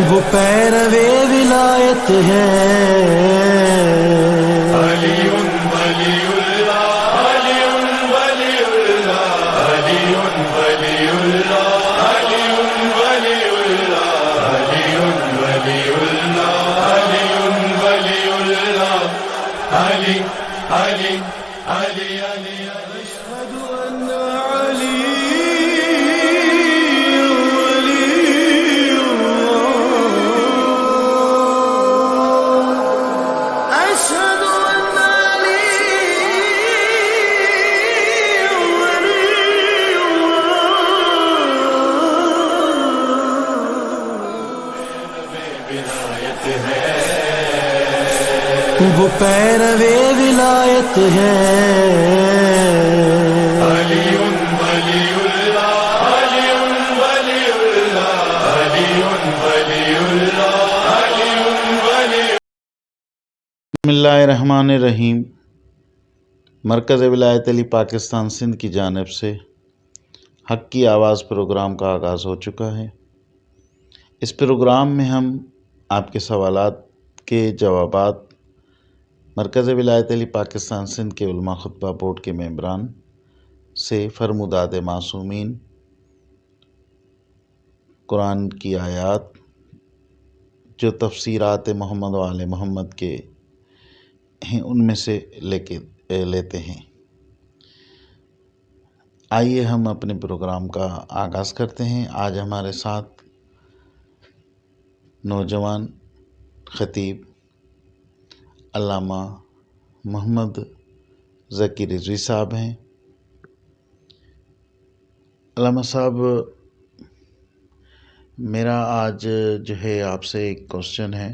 وہ پیروے ولایت ہے، علی ولی اللہ، علی ولی اللہ، علی ولی اللہ، علی ولی اللہ، علی ولی اللہ، علی ولی اللہ، علی علی علی علی أشهد أن علي أشهد أن علي ولایت ہے، وہ پیروے ولایت ہے، علی ولی اللہ، علی ولی اللہ، علی ولی اللہ، علی ولی بسم اللہ الرحمن الرحیم۔ مرکز ولایت علی پاکستان سندھ کی جانب سے حق کی آواز پروگرام کا آغاز ہو چکا ہے۔ اس پروگرام میں ہم آپ کے سوالات کے جوابات مرکز ولایت علی پاکستان سندھ کے علماء خطبہ بورڈ کے ممبران سے فرمودات معصومین، قرآن کی آیات جو تفسیرات محمد و آل محمد کے ہیں ان میں سے لیتے ہیں۔ آئیے ہم اپنے پروگرام کا آغاز کرتے ہیں۔ آج ہمارے ساتھ نوجوان خطیب علامہ محمد ذکی رضوی صاحب ہیں۔ علامہ صاحب، میرا آج جو ہے آپ سے ایک کوشچن ہے۔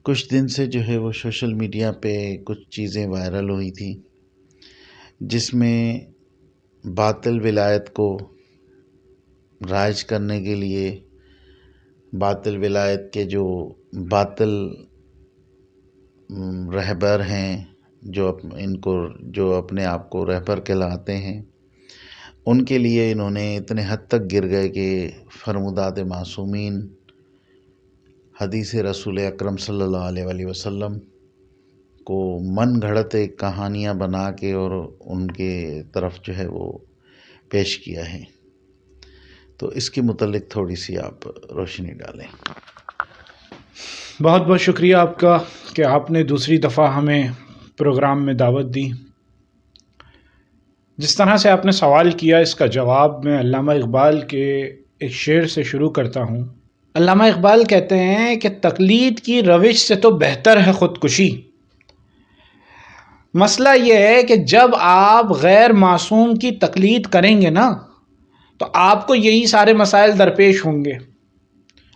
کچھ دن سے جو ہے وہ سوشل میڈیا پہ کچھ چیزیں وائرل ہوئی تھیں جس میں باطل ولایت کو رائج کرنے کے لیے باطل ولایت کے جو باطل رہبر ہیں، جو اپنے آپ کو رہبر کہلاتے ہیں، ان کے لیے انہوں نے اتنے حد تک گر گئے کہ فرمودات معصومین، حدیث رسول اکرم صلی اللہ علیہ وآلہ وسلم کو من گھڑت ایک کہانیاں بنا کے اور ان کے طرف جو ہے وہ پیش کیا ہے۔ تو اس کے متعلق تھوڑی سی آپ روشنی ڈالیں۔ بہت بہت شکریہ آپ کا کہ آپ نے دوسری دفعہ ہمیں پروگرام میں دعوت دی۔ جس طرح سے آپ نے سوال کیا، اس کا جواب میں علامہ اقبال کے ایک شعر سے شروع کرتا ہوں۔ علامہ اقبال کہتے ہیں کہ تقلید کی روش سے تو بہتر ہے خودکشی۔ مسئلہ یہ ہے کہ جب آپ غیر معصوم کی تقلید کریں گے نا تو آپ کو یہی سارے مسائل درپیش ہوں گے۔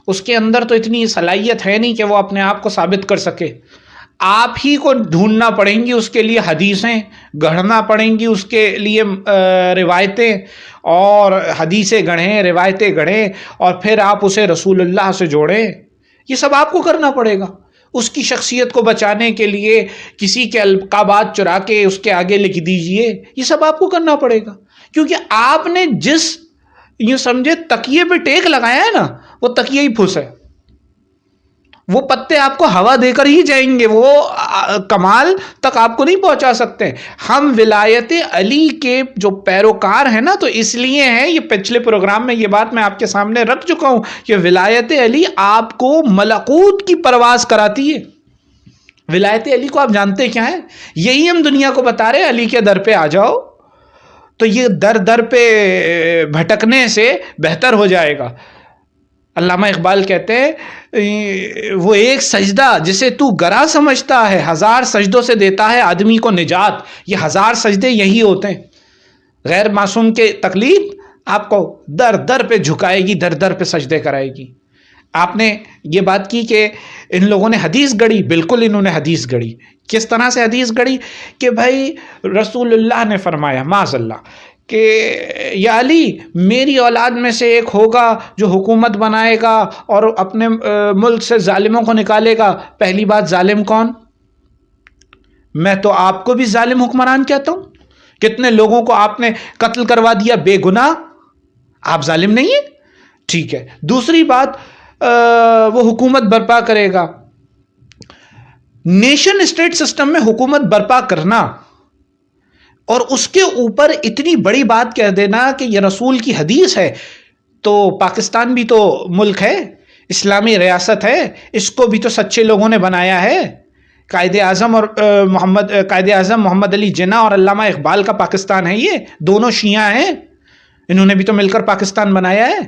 اس کے اندر تو اتنی صلاحیت ہے نہیں کہ وہ اپنے آپ کو ثابت کر سکے۔ آپ ہی کو ڈھونڈنا پڑیں گی، اس کے لیے حدیثیں گڑھنا پڑیں گی، اس کے لیے روایتیں اور حدیثیں گڑھیں، روایتیں گڑھیں، اور پھر آپ اسے رسول اللہ سے جوڑیں۔ یہ سب آپ کو کرنا پڑے گا۔ اس کی شخصیت کو بچانے کے لیے کسی کے القابات چرا کے اس کے آگے لکھ دیجئے، یہ سب آپ کو کرنا پڑے گا، کیونکہ آپ نے جس یوں سمجھے تکیے پہ ٹیک لگایا ہے نا، وہ تکیہ ہی پھس ہے۔ وہ پتے آپ کو ہوا دے کر ہی جائیں گے، وہ کمال تک آپ کو نہیں پہنچا سکتے۔ ہم ولایت علی کے جو پیروکار ہیں نا، تو اس لیے ہیں، یہ پچھلے پروگرام میں یہ بات میں آپ کے سامنے رکھ چکا ہوں کہ ولایت علی آپ کو ملکوت کی پرواز کراتی ہے۔ ولایت علی کو آپ جانتے کیا ہیں؟ یہی ہم دنیا کو بتا رہے ہیں، علی کے در پہ آ جاؤ تو یہ در در پہ بھٹکنے سے بہتر ہو جائے گا۔ علامہ اقبال کہتے ہیں وہ ایک سجدہ جسے تو گرا سمجھتا ہے، 1000 سجدوں سے دیتا ہے آدمی کو نجات۔ یہ 1000 سجدے یہی ہوتے ہیں۔ غیر معصوم کے تقلید آپ کو در در پہ جھکائے گی، در در پہ سجدے کرائے گی۔ آپ نے یہ بات کی کہ ان لوگوں نے حدیث گڑھی، بالکل انہوں نے حدیث گڑھی۔ کس طرح سے حدیث گڑھی؟ کہ بھائی رسول اللہ نے فرمایا معاذ اللہ کہ یا علی میری اولاد میں سے ایک ہوگا جو حکومت بنائے گا اور اپنے ملک سے ظالموں کو نکالے گا۔ پہلی بات، ظالم کون؟ میں تو آپ کو بھی ظالم حکمران کہتا ہوں۔ کتنے لوگوں کو آپ نے قتل کروا دیا بے گناہ، آپ ظالم نہیں ہیں؟ ٹھیک ہے. دوسری بات وہ حکومت برپا کرے گا. نیشن اسٹیٹ سسٹم میں حکومت برپا کرنا اور اس کے اوپر اتنی بڑی بات کہہ دینا کہ یہ رسول کی حدیث ہے. تو پاکستان بھی تو ملک ہے، اسلامی ریاست ہے، اس کو بھی تو سچے لوگوں نے بنایا ہے. قائد اعظم محمد علی جناح اور علامہ اقبال کا پاکستان ہے، یہ دونوں شیعہ ہیں، انہوں نے بھی تو مل کر پاکستان بنایا ہے.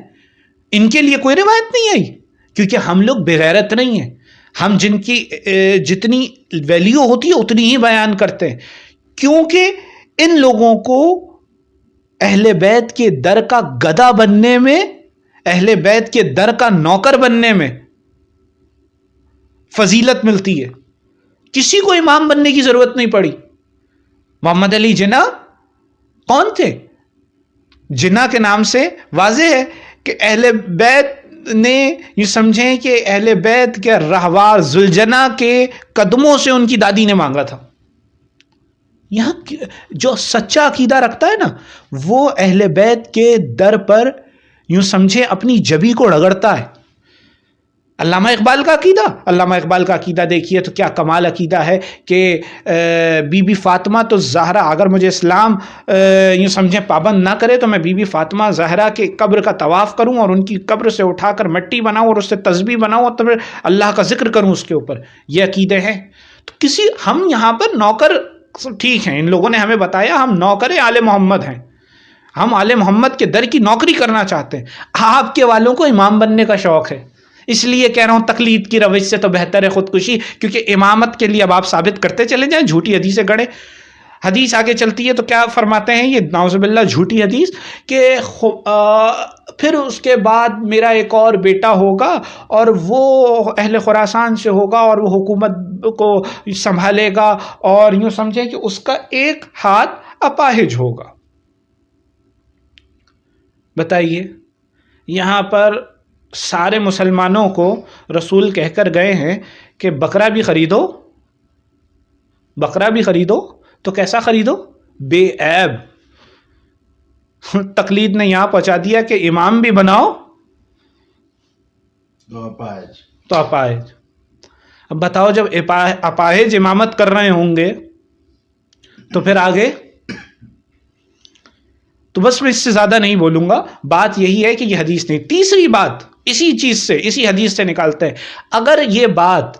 ان کے لیے کوئی روایت نہیں آئی، کیونکہ ہم لوگ بغیرت نہیں ہیں. ہم جن کی جتنی ویلیو ہوتی ہے اتنی ہی بیان کرتے ہیں، کیونکہ ان لوگوں کو اہل بیت کے در کا گدا بننے میں، اہل بیت کے در کا نوکر بننے میں فضیلت ملتی ہے. کسی کو امام بننے کی ضرورت نہیں پڑی. محمد علی جناح کون تھے؟ جناح کے نام سے واضح ہے کہ اہل بیت نے یہ سمجھیں کہ اہل بیت کے رہوار ذوالجناح کے قدموں سے ان کی دادی نے مانگا تھا. یہاں جو سچا عقیدہ رکھتا ہے نا، وہ اہل بیت کے در پر یوں سمجھے اپنی جبی کو رگڑتا ہے. علامہ اقبال کا عقیدہ دیکھیے تو کیا کمال عقیدہ ہے کہ بی بی فاطمہ تو زہرا، اگر مجھے اسلام یوں سمجھیں پابند نہ کرے تو میں بی بی فاطمہ زہرا کے قبر کا طواف کروں اور ان کی قبر سے اٹھا کر مٹی بناؤں اور اس سے تسبیح بناؤں اور پھر اللہ کا ذکر کروں اس کے اوپر. یہ عقیدے ہیں. تو ہم یہاں پر نوکر ٹھیک ہیں، ان لوگوں نے ہمیں بتایا ہم نوکر آل محمد ہیں، ہم آل محمد کے در کی نوکری کرنا چاہتے ہیں. آپ کے والوں کو امام بننے کا شوق ہے، اس لیے کہہ رہا ہوں تقلید کی روش سے تو بہتر ہے خودکشی. کیونکہ امامت کے لیے اب آپ ثابت کرتے چلے جائیں، جھوٹی حدیثیں گڑے. حدیث آگے چلتی ہے تو کیا فرماتے ہیں یہ نعوذ باللہ جھوٹی حدیث کہ پھر اس کے بعد میرا ایک اور بیٹا ہوگا اور وہ اہل خراسان سے ہوگا اور وہ حکومت کو سنبھالے گا اور یوں سمجھیں کہ اس کا ایک ہاتھ اپاہج ہوگا. بتائیے، یہاں پر سارے مسلمانوں کو رسول کہہ کر گئے ہیں کہ بکرا بھی خریدو تو کیسا خریدو؟ بے عیب. تقلید نے یہاں پہنچا دیا کہ امام بھی بناؤ تو اپاہج. اب بتاؤ جب اپاہج امامت کر رہے ہوں گے تو پھر آگے تو بس میں اس سے زیادہ نہیں بولوں گا. بات یہی ہے کہ یہ حدیث نہیں. تیسری بات اسی حدیث سے نکالتے ہیں، اگر یہ بات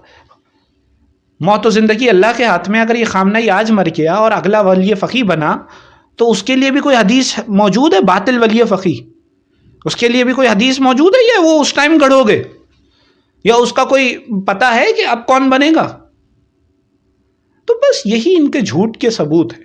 موت و زندگی اللہ کے ہاتھ میں، اگر یہ خامنہ آج مر گیا اور اگلا ولی فقی بنا تو اس کے لیے بھی کوئی حدیث موجود ہے؟ باطل ولی فقی، اس کے لیے بھی کوئی حدیث موجود ہے یا وہ اس ٹائم گڑھو گے؟ یا اس کا کوئی پتہ ہے کہ اب کون بنے گا؟ تو بس یہی ان کے جھوٹ کے ثبوت ہے.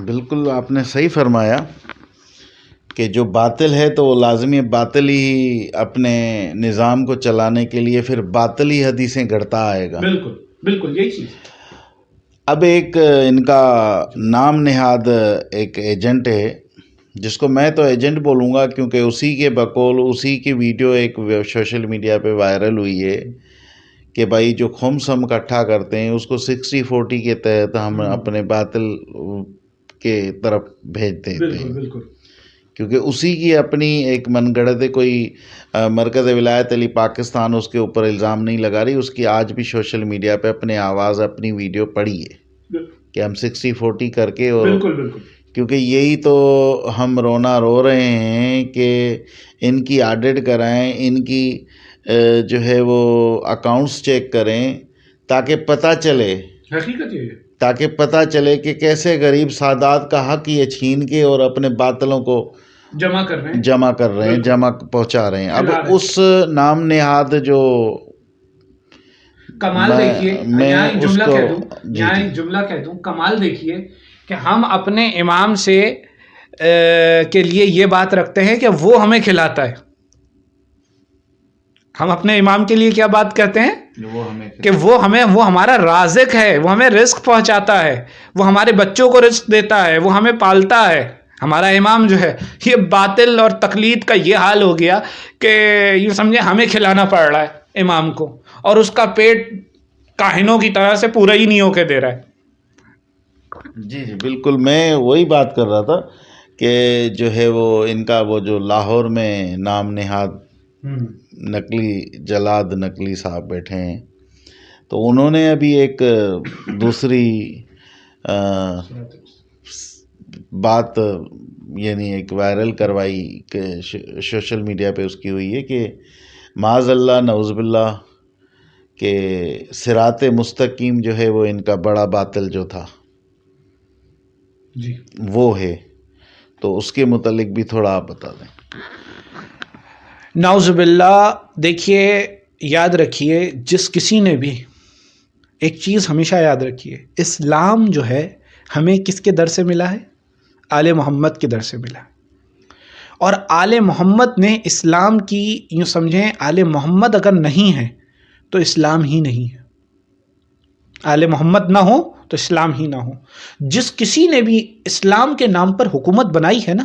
بالکل آپ نے صحیح فرمایا کہ جو باطل ہے تو وہ لازمی باطل ہی اپنے نظام کو چلانے کے لیے پھر باطل ہی حدیثیں گھڑتا آئے گا. بالکل یہی چیز. اب ایک ان کا نام نہاد ایک ایجنٹ ہے جس کو میں تو ایجنٹ بولوں گا کیونکہ اسی کے بقول اسی کی ویڈیو ایک سوشل میڈیا پہ وائرل ہوئی ہے کہ بھائی جو خمس ہم اکٹھا کرتے ہیں اس کو 60-40 کے تحت ہم اپنے باطل کے طرف بھیج دیتے ہیں. بالکل کیونکہ اسی کی اپنی ایک من گڑت ہے. کوئی مرکز ولایت علی پاکستان اس کے اوپر الزام نہیں لگا رہی، اس کی آج بھی سوشل میڈیا پہ اپنے آواز اپنی ویڈیو پڑی ہے کہ ہم 60-40 کر کے اور بالکل کیونکہ یہی تو ہم رونا رو رہے ہیں کہ ان کی آڈٹ کرائیں، ان کی جو ہے وہ اکاؤنٹس چیک کریں تاکہ پتہ چلے، حقیقت یہ ہے، تاکہ پتہ چلے کہ کیسے غریب سادات کا حق یہ چھین کے اور اپنے باطلوں کو جمع کر رہے ہیں، جمع پہنچا رہے ہیں. اب اس نام نہاد جو کمال دیکھیے، یہاں ایک جملہ کہہ دوں، کمال دیکھیے کہ ہم اپنے امام سے کے لیے یہ بات رکھتے ہیں کہ وہ ہمیں کھلاتا ہے. ہم اپنے امام کے لیے کیا بات کہتے ہیں کہ وہ ہمارا رازق ہے، وہ ہمیں رزق پہنچاتا ہے، وہ ہمارے بچوں کو رزق دیتا ہے، وہ ہمیں پالتا ہے. ہمارا امام جو ہے یہ باطل اور تقلید کا یہ حال ہو گیا کہ یوں سمجھے ہمیں کھلانا پڑ رہا ہے امام کو، اور اس کا پیٹ کاہنوں کی طرح سے پورا ہی نہیں ہو کے دے رہا ہے۔ جی جی بالکل، میں وہی بات کر رہا تھا کہ جو ہے وہ ان کا وہ جو لاہور میں نام نہاد نقلی جلاد نقلی صاحب بیٹھے ہیں، تو انہوں نے ابھی ایک دوسری بات یعنی ایک وائرل کروائی کہ سوشل میڈیا پہ اس کی ہوئی ہے کہ معاذ اللہ نعوذ باللہ کہ صراط مستقیم جو ہے وہ ان کا بڑا باطل جو تھا جی وہ ہے، تو اس کے متعلق بھی تھوڑا آپ بتا دیں۔ نعوذ باللہ، دیکھیے یاد رکھیے، جس کسی نے بھی ایک چیز ہمیشہ یاد رکھیے، اسلام جو ہے ہمیں کس کے در سے ملا ہے؟ آل محمد کے در سے ملا ہے، اور آل محمد نے اسلام کی یوں سمجھیں آل محمد اگر نہیں ہے تو اسلام ہی نہیں ہے، آل محمد نہ ہو تو اسلام ہی نہ ہو۔ جس کسی نے بھی اسلام کے نام پر حکومت بنائی ہے نا،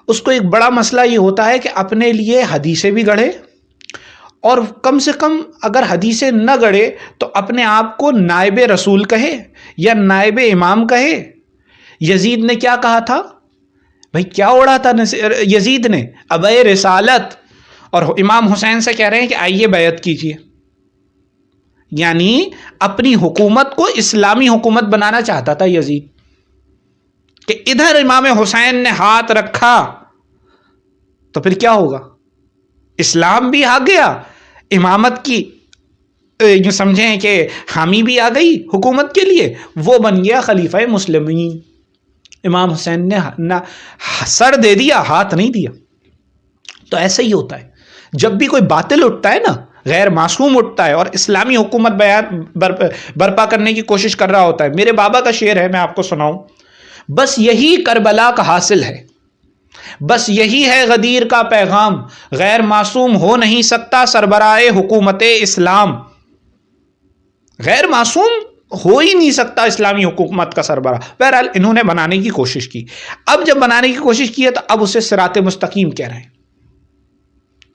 اس کو ایک بڑا مسئلہ یہ ہوتا ہے کہ اپنے لیے حدیثیں بھی گڑھے، اور کم سے کم اگر حدیثیں نہ گڑھے تو اپنے آپ کو نائب رسول کہے یا نائب امام کہے۔ یزید نے کیا کہا تھا بھائی؟ کیا اڑا تھا یزید نے؟ ابے رسالت، اور امام حسین سے کہہ رہے ہیں کہ آئیے بیعت کیجیے، یعنی اپنی حکومت کو اسلامی حکومت بنانا چاہتا تھا یزید، کہ ادھر امام حسین نے ہاتھ رکھا تو پھر کیا ہوگا؟ اسلام بھی آ گیا، امامت کی یوں سمجھیں کہ حامی بھی آ گئی حکومت کے لیے، وہ بن گیا خلیفہ مسلمین۔ امام حسین نے نہ سر دے دیا، ہاتھ نہیں دیا۔ تو ایسا ہی ہوتا ہے جب بھی کوئی باطل اٹھتا ہے نا، غیر معصوم اٹھتا ہے اور اسلامی حکومت برپا کرنے کی کوشش کر رہا ہوتا ہے۔ میرے بابا کا شعر ہے، میں آپ کو سناؤں، بس یہی کربلا کا حاصل ہے، بس یہی ہے غدیر کا پیغام، غیر معصوم ہو نہیں سکتا سربراہ حکومت اسلام۔ غیر معصوم ہو ہی نہیں سکتا اسلامی حکومت کا سربراہ۔ بہرحال انہوں نے بنانے کی کوشش کی، اب جب بنانے کی کوشش کی ہے تو اب اسے صراط مستقیم کہہ رہے ہیں۔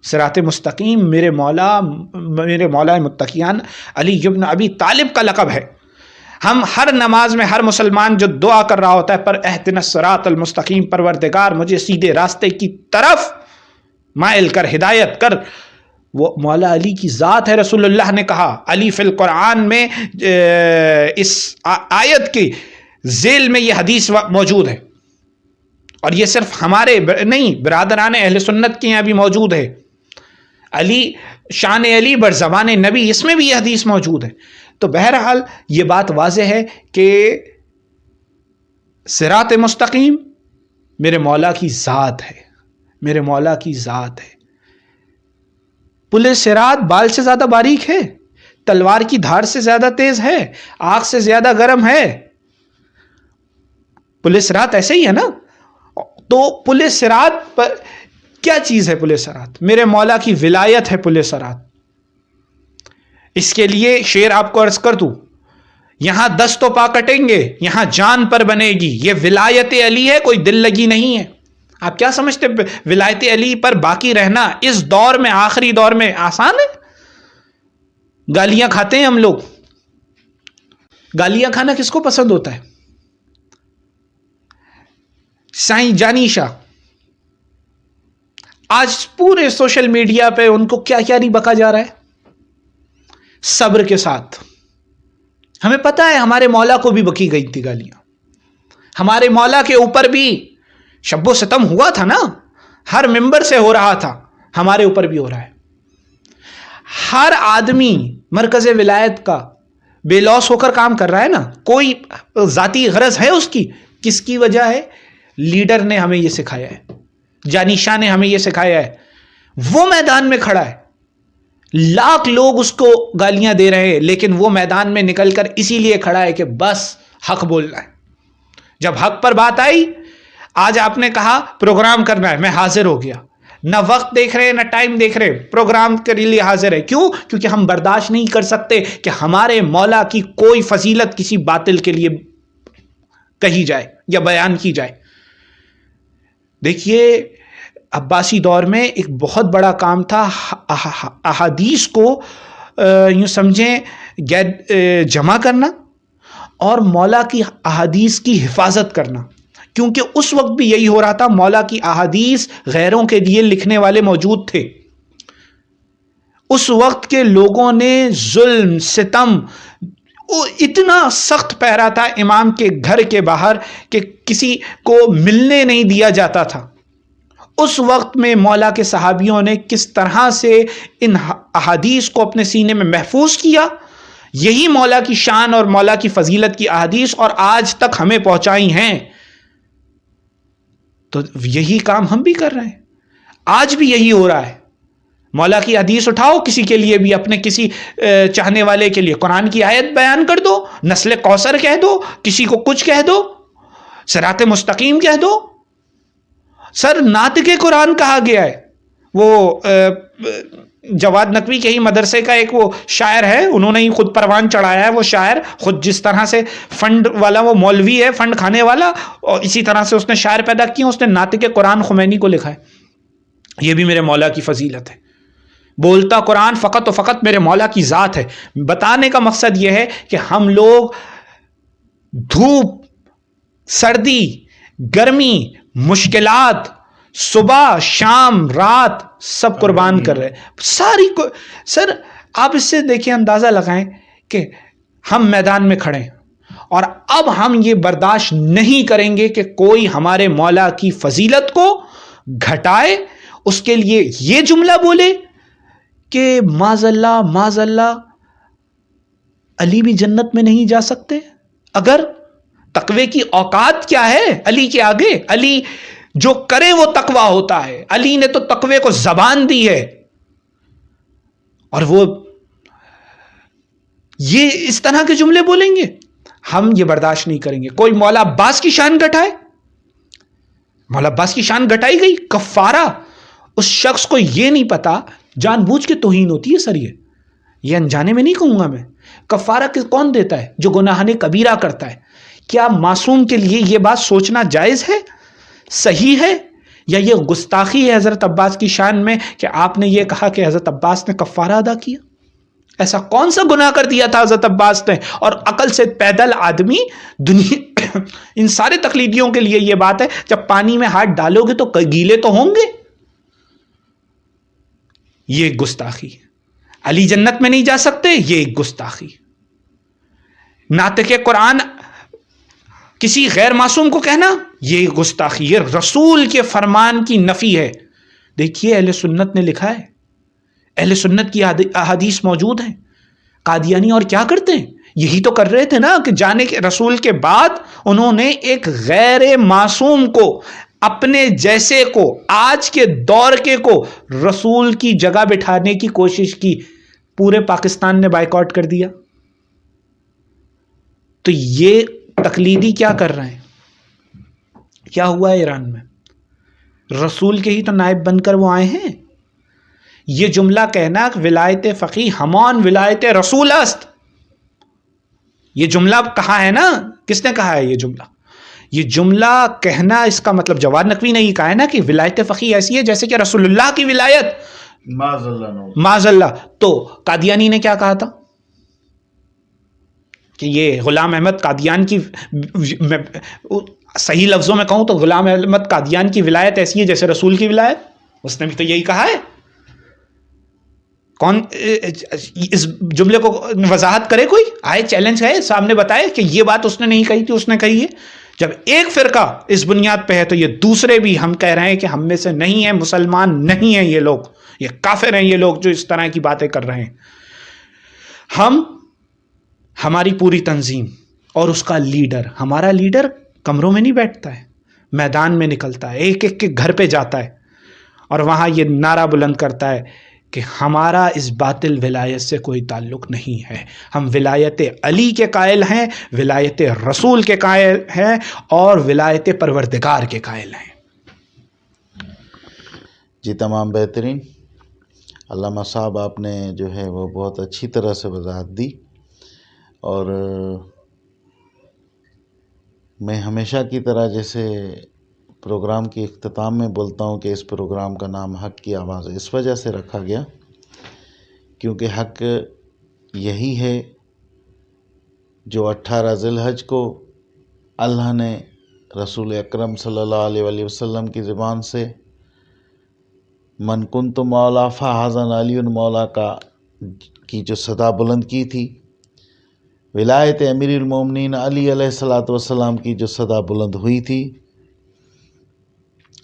صراط مستقیم میرے مولا متقیان علی ابن ابی طالب کا لقب ہے۔ ہم ہر نماز میں ہر مسلمان جو دعا کر رہا ہوتا ہے پر اہدنا الصراط المستقیم، پروردگار مجھے سیدھے راستے کی طرف مائل کر، ہدایت کر، وہ مولا علی کی ذات ہے۔ رسول اللہ نے کہا، علی فی القرآن میں اس آیت کی ذیل میں یہ حدیث موجود ہے، اور یہ صرف ہمارے نہیں، برادران اہل سنت کے یہاں بھی موجود ہے۔ علی شان علی بر زبان نبی، اس میں بھی یہ حدیث موجود ہے۔ تو بہرحال یہ بات واضح ہے کہ صراط مستقیم میرے مولا کی ذات ہے، میرے مولا کی ذات ہے۔ پل صراط بال سے زیادہ باریک ہے، تلوار کی دھار سے زیادہ تیز ہے، آگ سے زیادہ گرم ہے۔ پل صراط ایسے ہی ہے نا۔ تو پل صراط پر کیا چیز ہے؟ پل صراط میرے مولا کی ولایت ہے۔ پل صراط، اس کے لیے شعر آپ کو عرض کر دوں، یہاں دست و پا کٹیں گے، یہاں جان پر بنے گی، یہ ولایت علی ہے، کوئی دل لگی نہیں ہے۔ آپ کیا سمجھتے ولایت علی پر باقی رہنا اس دور میں، آخری دور میں آسان ہے؟ گالیاں کھاتے ہیں ہم لوگ، گالیاں کھانا کس کو پسند ہوتا ہے؟ سائیں جانی شاہ آج پورے سوشل میڈیا پہ ان کو کیا کیا نہیں بکا جا رہا ہے، صبر کے ساتھ۔ ہمیں پتہ ہے ہمارے مولا کو بھی بکی گئی تھی گالیاں، ہمارے مولا کے اوپر بھی شب و ستم ہوا تھا نا، ہر ممبر سے ہو رہا تھا، ہمارے اوپر بھی ہو رہا ہے۔ ہر آدمی مرکز ولایت کا بے لوث ہو کر کام کر رہا ہے نا، کوئی ذاتی غرض ہے اس کی؟ کس کی وجہ ہے؟ لیڈر نے ہمیں یہ سکھایا ہے، جانی شاہ نے ہمیں یہ سکھایا ہے۔ وہ میدان میں کھڑا ہے، لاکھ لوگ اس کو گالیاں دے رہے ہیں، لیکن وہ میدان میں نکل کر اسی لیے کھڑا ہے کہ بس حق بولنا ہے۔ جب حق پر بات آئی، آج آپ نے کہا پروگرام کرنا ہے، میں حاضر ہو گیا، نہ وقت دیکھ رہے نہ ٹائم دیکھ رہے، پروگرام کے لیے حاضر ہے۔ کیوں؟ کیونکہ ہم برداشت نہیں کر سکتے کہ ہمارے مولا کی کوئی فضیلت کسی باطل کے لیے کہی جائے یا بیان کی جائے۔ دیکھیے عباسی دور میں ایک بہت بڑا کام تھا احادیث کو یوں سمجھیں جمع کرنا اور مولا کی احادیث کی حفاظت کرنا، کیونکہ اس وقت بھی یہی ہو رہا تھا، مولا کی احادیث غیروں کے لیے لکھنے والے موجود تھے۔ اس وقت کے لوگوں نے ظلم ستم اتنا سخت پہرا تھا امام کے گھر کے باہر کہ کسی کو ملنے نہیں دیا جاتا تھا۔ اس وقت میں مولا کے صحابیوں نے کس طرح سے ان احادیث کو اپنے سینے میں محفوظ کیا، یہی مولا کی شان اور مولا کی فضیلت کی احادیث اور آج تک ہمیں پہنچائی ہیں۔ تو یہی کام ہم بھی کر رہے ہیں، آج بھی یہی ہو رہا ہے۔ مولا کی حدیث اٹھاؤ، کسی کے لیے بھی، اپنے کسی چاہنے والے کے لیے قرآن کی آیت بیان کر دو، نسل کوثر کہہ دو، کسی کو کچھ کہہ دو، صراط مستقیم کہہ دو۔ سر نعت کے قرآن کہا گیا ہے، وہ جواد نقوی کے ہی مدرسے کا ایک وہ شاعر ہے، انہوں نے ہی خود پروان چڑھایا ہے، وہ شاعر خود جس طرح سے فنڈ والا وہ مولوی ہے، فنڈ کھانے والا، اور اسی طرح سے اس نے شاعر پیدا کیا، اس نے نعت کے قرآن خمینی کو لکھا ہے۔ یہ بھی میرے مولا کی فضیلت ہے، بولتا قرآن فقط و فقط میرے مولا کی ذات ہے۔ بتانے کا مقصد یہ ہے کہ ہم لوگ دھوپ، سردی، گرمی، مشکلات، صبح شام رات سب قربان کر رہے ساری سر آپ اس سے دیکھیں، اندازہ لگائیں کہ ہم میدان میں کھڑے ہیں اور اب ہم یہ برداشت نہیں کریں گے کہ کوئی ہمارے مولا کی فضیلت کو گھٹائے، اس کے لیے یہ جملہ بولے کہ معاذ اللہ علی بھی جنت میں نہیں جا سکتے۔ اگر تقوی کی اوقات کیا ہے علی کے آگے؟ علی جو کرے وہ تقوی ہوتا ہے، علی نے تو تقوی کو زبان دی ہے، اور وہ یہ اس طرح کے جملے بولیں گے، ہم یہ برداشت نہیں کریں گے۔ کوئی مولا عباس کی شان گھٹائے، مولا عباس کی شان گھٹائی گئی، کفارہ۔ اس شخص کو یہ نہیں پتا، جان بوجھ کے توہین ہوتی ہے سر، یہ انجانے میں نہیں کہوں گا میں۔ کفارہ کون دیتا ہے؟ جو گناہان کبیرہ کرتا ہے۔ کیا معصوم کے لیے یہ بات سوچنا جائز ہے، صحیح ہے، یا یہ گستاخی ہے حضرت عباس کی شان میں کہ آپ نے یہ کہا کہ حضرت عباس نے کفارہ ادا کیا؟ ایسا کون سا گناہ کر دیا تھا حضرت عباس نے؟ اور عقل سے پیدل آدمی دنیا ان سارے تقلیدیوں کے لیے یہ بات ہے، جب پانی میں ہاتھ ڈالو گے تو گیلے تو ہوں گے۔ یہ گستاخی، علی جنت میں نہیں جا سکتے، یہ ایک گستاخی۔ نعت کے قرآن کسی غیر معصوم کو کہنا، یہ گستاخی، یہ رسول کے فرمان کی نفی ہے۔ دیکھیے اہل سنت نے لکھا ہے، اہل سنت کی احادیث موجود ہیں۔ قادیانی اور کیا کرتے ہیں؟ یہی تو کر رہے تھے نا کہ جانے کے رسول کے بعد انہوں نے ایک غیر معصوم کو، اپنے جیسے کو، آج کے دور کے کو رسول کی جگہ بٹھانے کی کوشش کی، پورے پاکستان نے بائیکاٹ کر دیا۔ تو یہ تقلیدی کیا کر رہے ہیں؟ کیا ہوا ہے ایران میں؟ رسول کے ہی تو نائب بن کر وہ آئے ہیں۔ یہ جملہ کہنا کہ ولایت فقیہ ہمان ولایت رسول است، یہ جملہ کہا ہے نا، کس نے کہا ہے یہ جملہ؟ یہ جملہ کہنا، اس کا مطلب جواد نقوی نے ہی کہا ہے نا کہ ولایت فقیہ ایسی ہے جیسے کہ رسول اللہ کی ولایت، معاذ اللہ۔ تو قادیانی نے کیا کہا تھا کہ یہ غلام احمد قادیان کی، صحیح لفظوں میں کہوں تو غلام احمد قادیان کی ولایت ایسی ہے جیسے رسول کی ولایت؟ اس نے بھی تو یہی کہا ہے۔ کون اس جملے کو وضاحت کرے؟ کوئی آئے، چیلنج ہے، سامنے بتائے کہ یہ بات اس نے نہیں کہی تھی، اس نے کہی ہے۔ جب ایک فرقہ اس بنیاد پہ ہے تو یہ دوسرے بھی ہم کہہ رہے ہیں کہ ہم میں سے نہیں ہیں، مسلمان نہیں ہیں یہ لوگ، یہ کافر ہیں یہ لوگ جو اس طرح کی باتیں کر رہے ہیں۔ ہماری پوری تنظیم اور اس کا لیڈر، ہمارا لیڈر کمروں میں نہیں بیٹھتا ہے، میدان میں نکلتا ہے، ایک ایک کے گھر پہ جاتا ہے اور وہاں یہ نعرہ بلند کرتا ہے کہ ہمارا اس باطل ولایت سے کوئی تعلق نہیں ہے، ہم ولایت علی کے قائل ہیں، ولایت رسول کے قائل ہیں اور ولایت پروردگار کے قائل ہیں۔ جی تمام بہترین، علامہ صاحب آپ نے جو ہے وہ بہت اچھی طرح سے وضاحت دی، اور میں ہمیشہ کی طرح جیسے پروگرام کی اختتام میں بولتا ہوں کہ اس پروگرام کا نام حق کی آواز اس وجہ سے رکھا گیا کیونکہ حق یہی ہے جو 18 ذی الحج کو اللہ نے رسول اکرم صلی اللہ علیہ وآلہ وسلم کی زبان سے من کنت مولا فحزن علی مولا کی جو صدا بلند کی تھی، ولایت امیر المومنین علی علیہ الصلوۃ والسلام کی جو صدا بلند ہوئی تھی،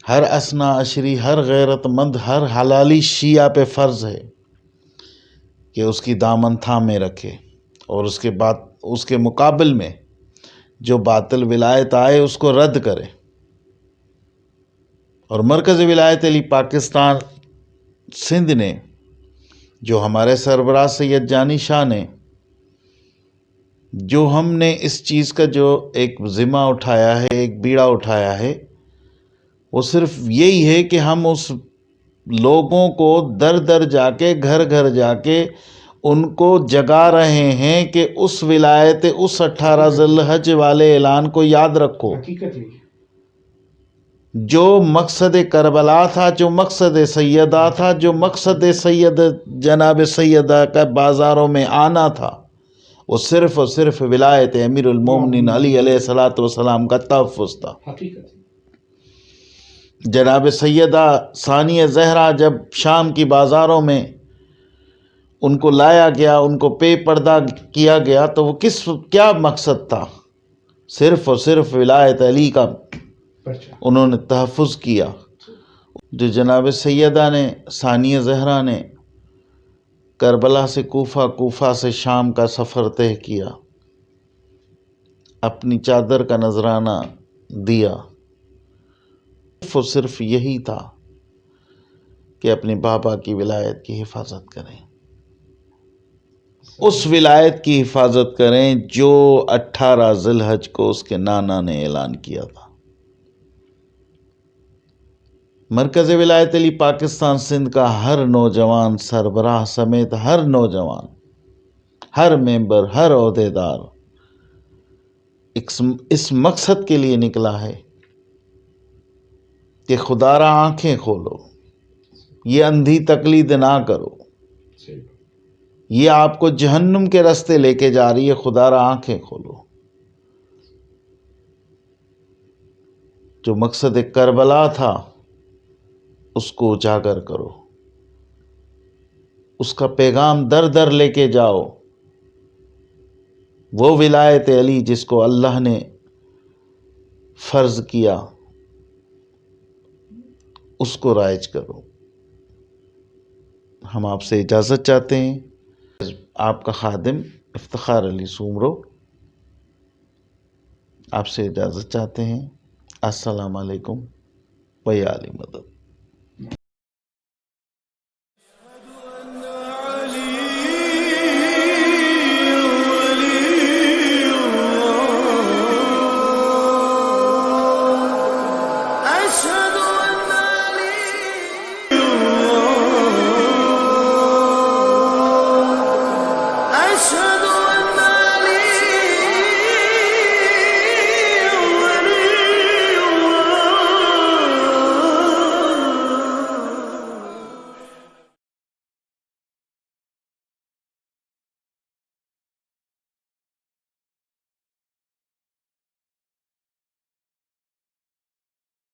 ہر اسنا عشری، ہر غیرت مند، ہر حلالی شیعہ پہ فرض ہے کہ اس کی دامن تھامے رکھے اور اس کے بعد اس کے مقابل میں جو باطل ولایت آئے اس کو رد کرے۔ اور مرکز ولایت علی پاکستان سندھ نے جو ہمارے سربراہ سید جانی شاہ نے جو ہم نے اس چیز کا جو ایک ذمہ اٹھایا ہے، ایک بیڑا اٹھایا ہے، وہ صرف یہی ہے کہ ہم اس لوگوں کو در در جا کے، گھر گھر جا کے ان کو جگا رہے ہیں کہ اس ولایت، اس 18 ذی الحج والے اعلان کو یاد رکھو۔ جو مقصد کربلا تھا، جو مقصد سیدہ تھا، جو مقصد سید جناب سیدہ کا بازاروں میں آنا تھا، وہ صرف اور صرف ولایت امیر المومنین علی علیہ الصلوۃ والسلام کا تحفظ تھا۔ جناب سیدہ ثانیہ زہرا جب شام کی بازاروں میں ان کو لایا گیا، ان کو پے پردہ کیا گیا، تو وہ کیا مقصد تھا؟ صرف اور صرف ولایت علی کا انہوں نے تحفظ کیا۔ جو جناب سیدہ نے، ثانیہ زہرا نے کربلا سے کوفہ، کوفہ سے شام کا سفر طے کیا، اپنی چادر کا نذرانہ دیا، صرف اور صرف یہی تھا کہ اپنے بابا کی ولایت کی حفاظت کریں، اس ولایت کی حفاظت کریں جو 18 ذی الحج کو اس کے نانا نے اعلان کیا تھا۔ مرکز ولایت علی پاکستان سندھ کا ہر نوجوان سربراہ سمیت ہر نوجوان، ہر ممبر، ہر عہدیدار اس مقصد کے لیے نکلا ہے کہ خدا را آنکھیں کھولو، یہ اندھی تقلید نہ کرو، یہ آپ کو جہنم کے راستے لے کے جا رہی ہے، خدا را آنکھیں کھولو۔ جو مقصد کربلا تھا اس کو اجاگر کرو، اس کا پیغام در در لے کے جاؤ، وہ ولایت علی جس کو اللہ نے فرض کیا اس کو رائج کرو۔ ہم آپ سے اجازت چاہتے ہیں، آپ کا خادم افتخار علی سومرو آپ سے اجازت چاہتے ہیں۔ السلام علیکم و یا علی مدد۔